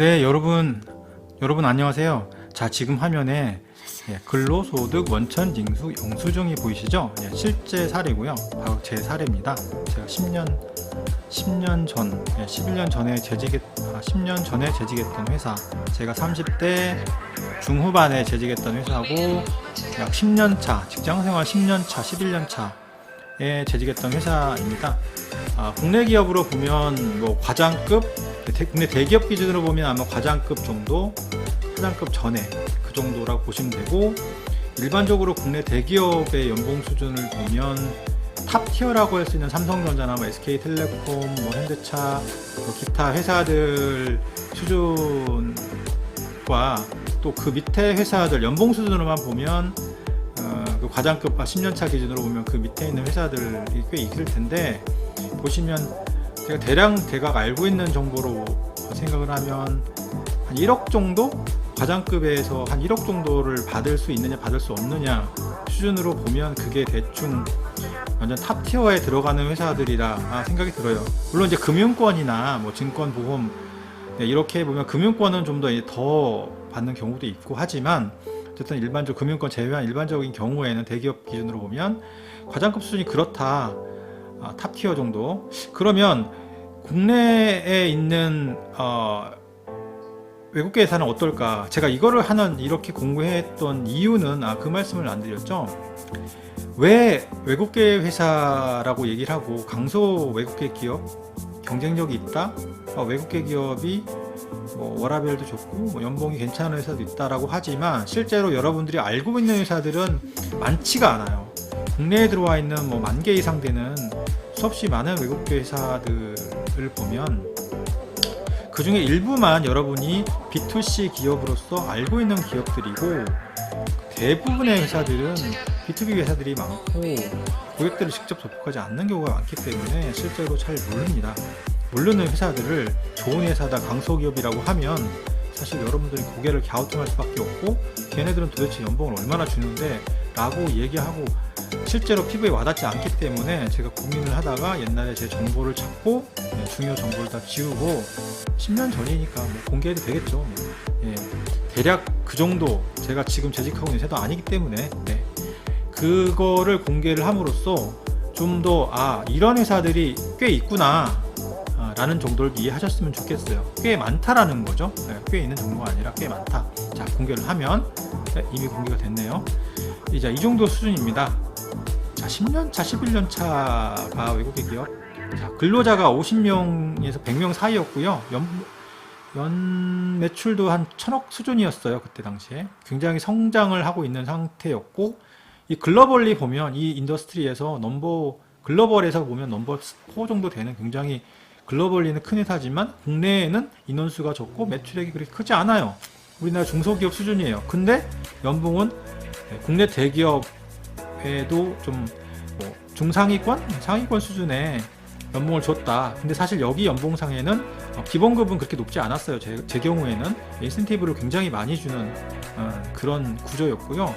네, 여러분 안녕하세요. 자, 지금 화면에 근로소득 원천징수 영수증이 보이시죠? 실제 사례고요. 바로 제 사례입니다. 제가 11년 전에 재직했던 회사, 제가 30대 중후반에 재직했던 회사고, 약 10년차, 직장생활 10년차, 11년차에 재직했던 회사입니다. 국내 기업으로 보면 뭐 과장급, 국내 대기업 기준으로 보면 아마 과장급 정도, 사장급 전에 그 정도라고 보시면 되고, 일반적으로 국내 대기업의 연봉 수준을 보면 탑 티어라고 할 수 있는 삼성전자나 뭐 SK텔레콤, 뭐 현대차, 뭐 기타 회사들 수준과 또 그 밑에 회사들 연봉 수준으로만 보면 그 과장급과 10년차 기준으로 보면 그 밑에 있는 회사들이 꽤 있을 텐데, 보시면 제가 대략 알고 있는 정보로 생각을 하면 한 1억 정도? 과장급에서 한 1억 정도를 받을 수 있느냐 받을 수 없느냐 수준으로 보면 그게 대충 완전 탑 티어에 들어가는 회사들이라 생각이 들어요. 물론 이제 금융권이나 뭐 증권 보험 이렇게 보면 금융권은 좀 더 받는 경우도 있고 하지만, 어쨌든 일반적 금융권 제외한 일반적인 경우에는 대기업 기준으로 보면 과장급 수준이 그렇다, 탑 티어 정도. 그러면 국내에 있는 외국계 회사는 어떨까? 제가 이거를 이렇게 공부했던 이유는 그 말씀을 안 드렸죠. 왜 외국계 회사라고 얘기를 하고 강소 외국계 기업 경쟁력이 있다? 외국계 기업이 뭐 워라밸도 좋고 뭐 연봉이 괜찮은 회사도 있다라고 하지만, 실제로 여러분들이 알고 있는 회사들은 많지가 않아요. 국내에 들어와 있는 뭐 10,000개 이상 되는 수없이 많은 외국계 회사들을 보면 그 중에 일부만 여러분이 B2C 기업으로서 알고 있는 기업들이고, 대부분의 회사들은 B2B 회사들이 많고 고객들을 직접 접촉하지 않는 경우가 많기 때문에 실제로 잘 모릅니다. 모르는 회사들을 좋은 회사다, 강소기업이라고 하면 사실 여러분들이 고개를 갸우뚱할 수밖에 없고, 걔네들은 도대체 연봉을 얼마나 주는데 라고 얘기하고 실제로 피부에 와닿지 않기 때문에 제가 고민을 하다가 옛날에 제 정보를 찾고 중요 정보를 다 지우고, 10년 전이니까 뭐 공개해도 되겠죠. 대략 그 정도, 제가 지금 재직하고 있는 회사도 아니기 때문에 그거를 공개를 함으로써 좀 더 이런 회사들이 꽤 있구나 라는 정도를 이해하셨으면 좋겠어요. 꽤 많다라는 거죠. 꽤 있는 정도가 아니라 꽤 많다. 자, 공개를 하면 이미 공개가 됐네요. 이제 이 정도 수준입니다. 자, 10년차, 11년차가 외국계 기업. 자, 근로자가 50명에서 100명 사이였고요. 연 매출도 한 1,000억 수준이었어요. 그때 당시에. 굉장히 성장을 하고 있는 상태였고, 이 글로벌리 보면 이 인더스트리에서 글로벌에서 보면 넘버 4 정도 되는 굉장히 글로벌리는 큰 회사지만 국내에는 인원수가 적고 매출액이 그렇게 크지 않아요. 우리나라 중소기업 수준이에요. 근데 연봉은 국내 대기업에도 좀 중상위권? 상위권 수준의 연봉을 줬다. 근데 사실 여기 연봉상에는 기본급은 그렇게 높지 않았어요. 제 경우에는 인센티브를 굉장히 많이 주는 그런 구조였고요.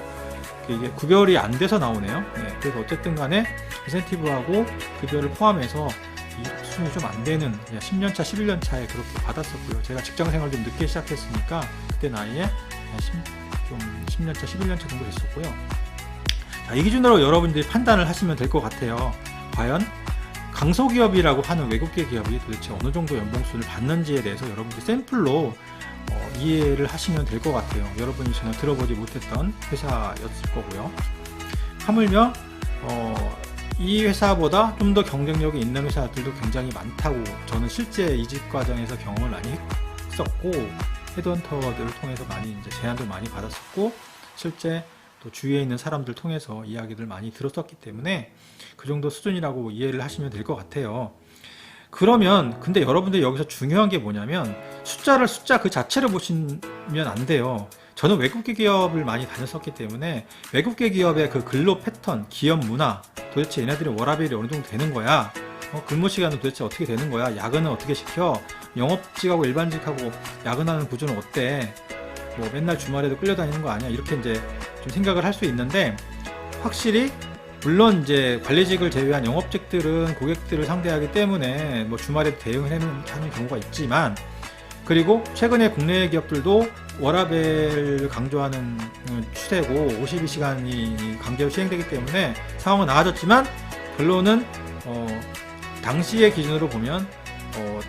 이게 구별이 안 돼서 나오네요. 그래서 어쨌든 간에 인센티브하고 급여를 포함해서 이 수준이 좀 안 되는 10년차, 11년차에 그렇게 받았었고요. 제가 직장생활 좀 늦게 시작했으니까 그때 나이에 좀 10년차, 11년차 정도 됐었고요. 자, 이 기준으로 여러분들이 판단을 하시면 될 것 같아요. 과연 강소기업이라고 하는 외국계 기업이 도대체 어느 정도 연봉 수준을 받는지에 대해서 여러분들이 샘플로 이해를 하시면 될 것 같아요. 여러분이 전혀 들어보지 못했던 회사였을 거고요. 하물며 이 회사보다 좀 더 경쟁력이 있는 회사들도 굉장히 많다고 저는 실제 이직 과정에서 경험을 많이 했었고, 헤드헌터들을 통해서 많이 이제 제안도 많이 받았었고, 실제 또 주위에 있는 사람들 통해서 이야기를 많이 들었었기 때문에 그 정도 수준이라고 이해를 하시면 될 것 같아요. 그러면 근데 여러분들 여기서 중요한 게 뭐냐면, 숫자 그 자체를 보시면 안 돼요. 저는 외국계 기업을 많이 다녔었기 때문에 외국계 기업의 그 근로 패턴, 기업 문화, 도대체 얘네들이 워라밸이 어느 정도 되는 거야, 근무 시간은 도대체 어떻게 되는 거야, 야근은 어떻게 시켜, 영업직하고 일반직하고 야근하는 구조는 어때, 뭐 맨날 주말에도 끌려다니는 거 아니야, 이렇게 이제 좀 생각을 할 수 있는데, 확실히 물론 이제 관리직을 제외한 영업직들은 고객들을 상대하기 때문에 뭐 주말에 대응을 하는 경우가 있지만, 그리고 최근에 국내 기업들도 워라밸을 강조하는 추세고 52시간이 강제로 시행되기 때문에 상황은 나아졌지만 결론은 당시의 기준으로 보면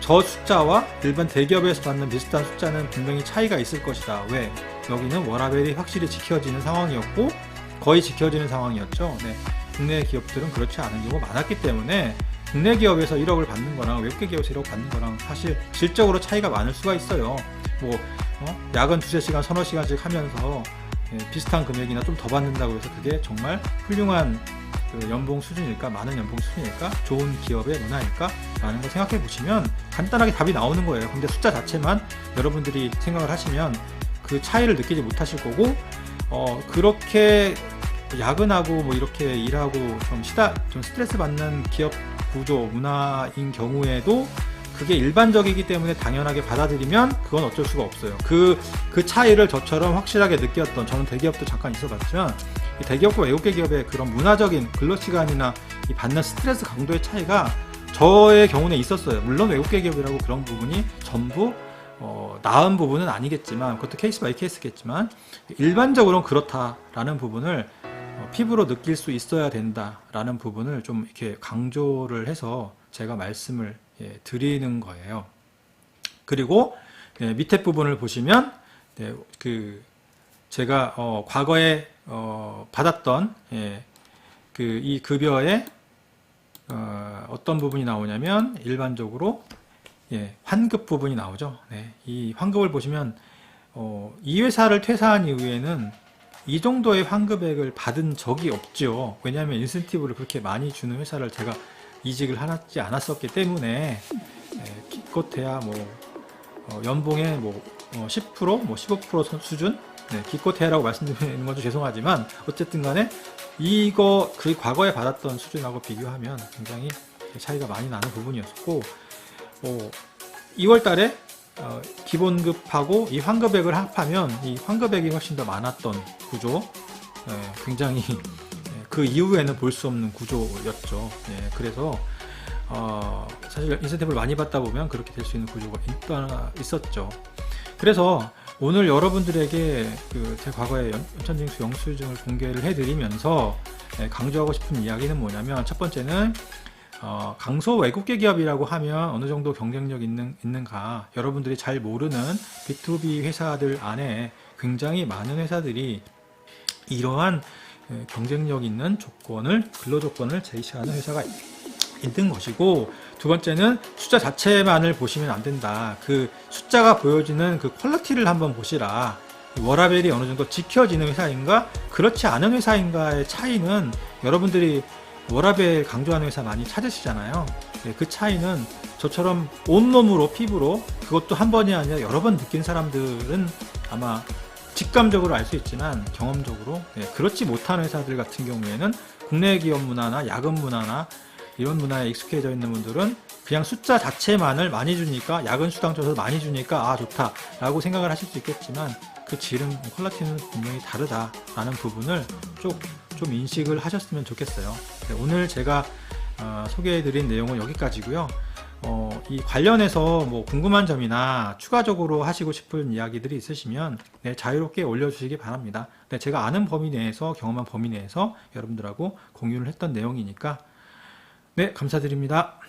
저 숫자와 일반 대기업에서 받는 비슷한 숫자는 분명히 차이가 있을 것이다. 왜? 여기는 워라밸이 확실히 지켜지는 상황이었고 거의 지켜지는 상황이었죠. 네. 국내 기업들은 그렇지 않은 경우가 많았기 때문에 국내 기업에서 1억을 받는 거랑 외국계 기업에서 1억 받는 거랑 사실 질적으로 차이가 많을 수가 있어요. 뭐 야근 2-3시간, 서너 시간씩 하면서 비슷한 금액이나 좀 더 받는다고 해서 그게 정말 훌륭한 그 연봉 수준일까, 많은 연봉 수준일까, 좋은 기업의 문화일까 라는 걸 생각해 보시면 간단하게 답이 나오는 거예요. 근데 숫자 자체만 여러분들이 생각을 하시면 그 차이를 느끼지 못하실 거고 그렇게 야근하고 뭐 이렇게 일하고 좀 스트레스 받는 기업 구조 문화인 경우에도 그게 일반적이기 때문에 당연하게 받아들이면 그건 어쩔 수가 없어요. 그 차이를 저처럼 확실하게 느꼈던, 저는 대기업도 잠깐 있어봤지만 대기업과 외국계 기업의 그런 문화적인 근로시간이나 이 받는 스트레스 강도의 차이가 저의 경우는 있었어요. 물론 외국계 기업이라고 그런 부분이 전부 나은 부분은 아니겠지만, 그것도 케이스 바이 케이스겠지만 일반적으로는 그렇다라는 부분을 피부로 느낄 수 있어야 된다라는 부분을 좀 이렇게 강조를 해서 제가 말씀을 드리는 거예요. 그리고 밑에 부분을 보시면 제가 과거에 받았던 이 급여에 어떤 부분이 나오냐면 일반적으로 환급 부분이 나오죠. 이 환급을 보시면 이 회사를 퇴사한 이후에는 이 정도의 환급액을 받은 적이 없죠. 왜냐하면 인센티브를 그렇게 많이 주는 회사를 제가 이직을 하지 않았었기 때문에 기껏해야 연봉의 10%, 15% 수준, 기껏해야라고 말씀드리는 것도 죄송하지만 어쨌든 간에 그 과거에 받았던 수준하고 비교하면 굉장히 차이가 많이 나는 부분이었고 2월 달에 기본급하고 이 환급액을 합하면 이 환급액이 훨씬 더 많았던 구조, 굉장히 그 이후에는 볼 수 없는 구조였죠. 그래서 사실 인센티브를 많이 받다 보면 그렇게 될 수 있는 구조가 있었죠. 그래서 오늘 여러분들에게 제 과거의 연천징수 영수증을 공개를 해드리면서 강조하고 싶은 이야기는 뭐냐면, 첫 번째는 강소 외국계 기업이라고 하면 어느 정도 경쟁력 있는가, 여러분들이 잘 모르는 B2B 회사들 안에 굉장히 많은 회사들이 이러한 경쟁력 있는 근로조건을 제시하는 회사가 있는 것이고, 두 번째는 숫자 자체만을 보시면 안 된다. 그 숫자가 보여지는 그 퀄리티를 한번 보시라. 워라밸이 어느 정도 지켜지는 회사인가, 그렇지 않은 회사인가의 차이는 여러분들이 워라밸 강조하는 회사 많이 찾으시잖아요. 그 차이는 저처럼 온몸으로 피부로, 그것도 한 번이 아니라 여러 번 느낀 사람들은 아마 직감적으로 알 수 있지만 경험적으로 그렇지 못한 회사들 같은 경우에는 국내 기업 문화나 야근 문화나 이런 문화에 익숙해져 있는 분들은 그냥 숫자 자체만을 많이 주니까, 야근 수당 줘서 많이 주니까 좋다 라고 생각을 하실 수 있겠지만 그 질은, 퀄리티는 분명히 다르다라는 부분을 좀 인식을 하셨으면 좋겠어요. 오늘 제가 소개해드린 내용은 여기까지고요. 이 관련해서 궁금한 점이나 추가적으로 하시고 싶은 이야기들이 있으시면 자유롭게 올려주시기 바랍니다. 제가 아는 범위 내에서, 경험한 범위 내에서 여러분들하고 공유를 했던 내용이니까 감사드립니다.